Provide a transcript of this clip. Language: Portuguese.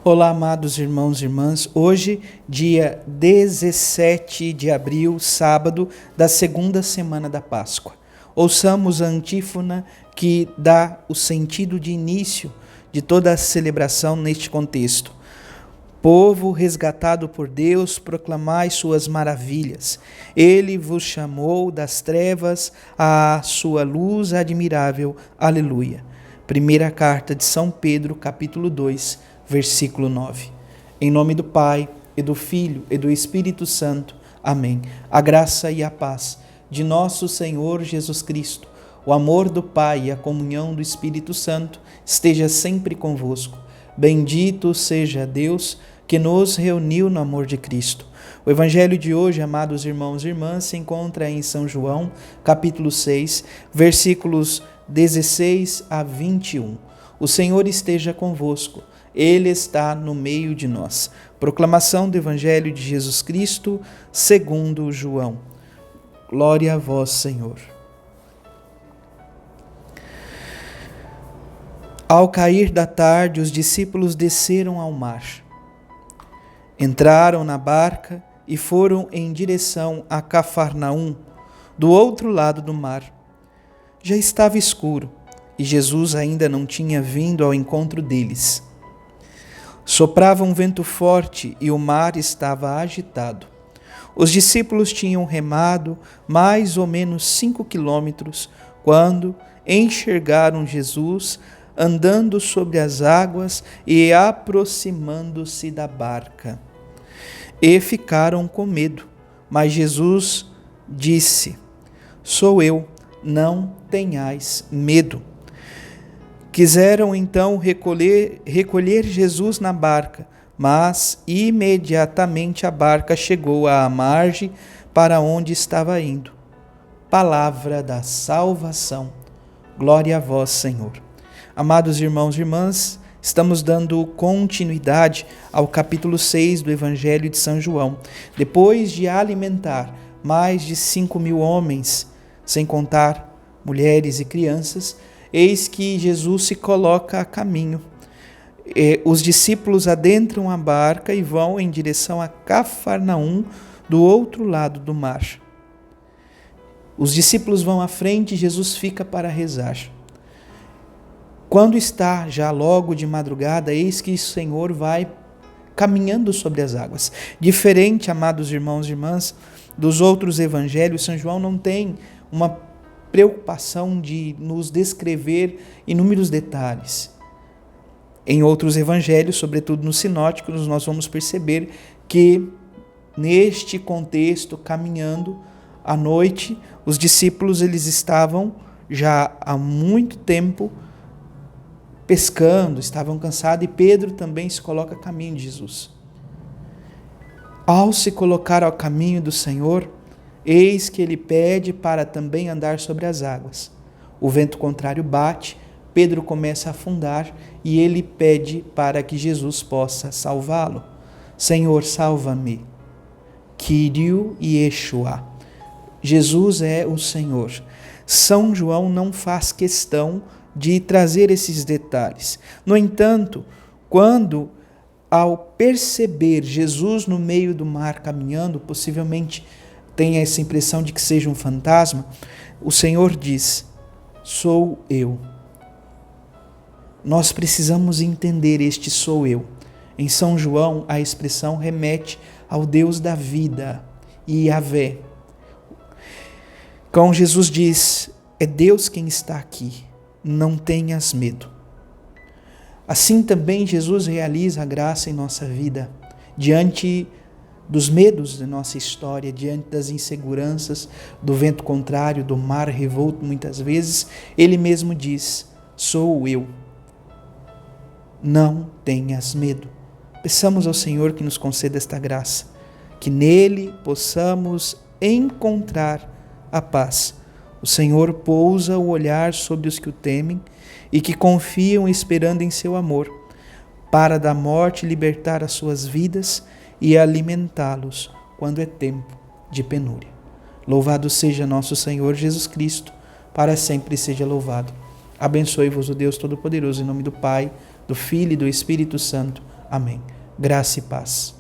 Olá, amados irmãos e irmãs. Hoje, dia 17 de abril, sábado da segunda semana da Páscoa. Ouçamos a antífona que dá o sentido de início de toda a celebração neste contexto. Povo resgatado por Deus, proclamai suas maravilhas. Ele vos chamou das trevas à sua luz admirável. Aleluia. Primeira carta de São Pedro, capítulo 2, versículo 9. Em nome do Pai, e do Filho, e do Espírito Santo. Amém. A graça e a paz de nosso Senhor Jesus Cristo, o amor do Pai e a comunhão do Espírito Santo esteja sempre convosco. Bendito seja Deus que nos reuniu no amor de Cristo. O evangelho de hoje, amados irmãos e irmãs, se encontra em São João, capítulo 6, versículos 16 a 21. O Senhor esteja convosco. Ele está no meio de nós. Proclamação do Evangelho de Jesus Cristo, segundo João. Glória a vós, Senhor. Ao cair da tarde, os discípulos desceram ao mar. Entraram na barca e foram em direção a Cafarnaum, do outro lado do mar. Já estava escuro e Jesus ainda não tinha vindo ao encontro deles. Soprava um vento forte e o mar estava agitado. Os discípulos tinham remado mais ou menos 5 quilômetros quando enxergaram Jesus andando sobre as águas e aproximando-se da barca. E ficaram com medo, mas Jesus disse: "Sou eu, não tenhais medo." Quiseram então recolher Jesus na barca, mas imediatamente a barca chegou à margem para onde estava indo. Palavra da salvação. Glória a vós, Senhor. Amados irmãos e irmãs, estamos dando continuidade ao capítulo 6 do Evangelho de São João. Depois de alimentar mais de 5.000 homens, sem contar mulheres e crianças, eis que Jesus se coloca a caminho. Os discípulos adentram a barca e vão em direção a Cafarnaum, do outro lado do mar. Os discípulos vão à frente e Jesus fica para rezar. Quando está já logo de madrugada, eis que o Senhor vai caminhando sobre as águas. Diferente, amados irmãos e irmãs, dos outros evangelhos, São João não tem uma preocupação de nos descrever inúmeros detalhes. Em outros evangelhos, sobretudo nos sinóticos, nós vamos perceber que neste contexto, caminhando à noite, os discípulos eles estavam já há muito tempo pescando, estavam cansados, e Pedro também se coloca a caminho de Jesus. Ao se colocar ao caminho do Senhor, eis que ele pede para também andar sobre as águas. O vento contrário bate, Pedro começa a afundar e ele pede para que Jesus possa salvá-lo. Senhor, salva-me. Kyriou Yeshua. Jesus é o Senhor. São João não faz questão de trazer esses detalhes. No entanto, quando ao perceber Jesus no meio do mar caminhando, possivelmente tem essa impressão de que seja um fantasma, o Senhor diz: "Sou eu." Nós precisamos entender este "sou eu". Em São João, a expressão remete ao Deus da vida, Yahvé. Então Jesus diz: "É Deus quem está aqui, não tenhas medo." Assim também Jesus realiza a graça em nossa vida, diante dos medos da nossa história, diante das inseguranças, do vento contrário, do mar revolto muitas vezes, ele mesmo diz: "Sou eu, não tenhas medo." Peçamos ao Senhor que nos conceda esta graça, que nele possamos encontrar a paz. O Senhor pousa o olhar sobre os que o temem e que confiam esperando em seu amor, para da morte libertar as suas vidas e alimentá-los quando é tempo de penúria. Louvado seja nosso Senhor Jesus Cristo, para sempre seja louvado. Abençoe-vos o Deus Todo-Poderoso, em nome do Pai, do Filho e do Espírito Santo. Amém. Graça e paz.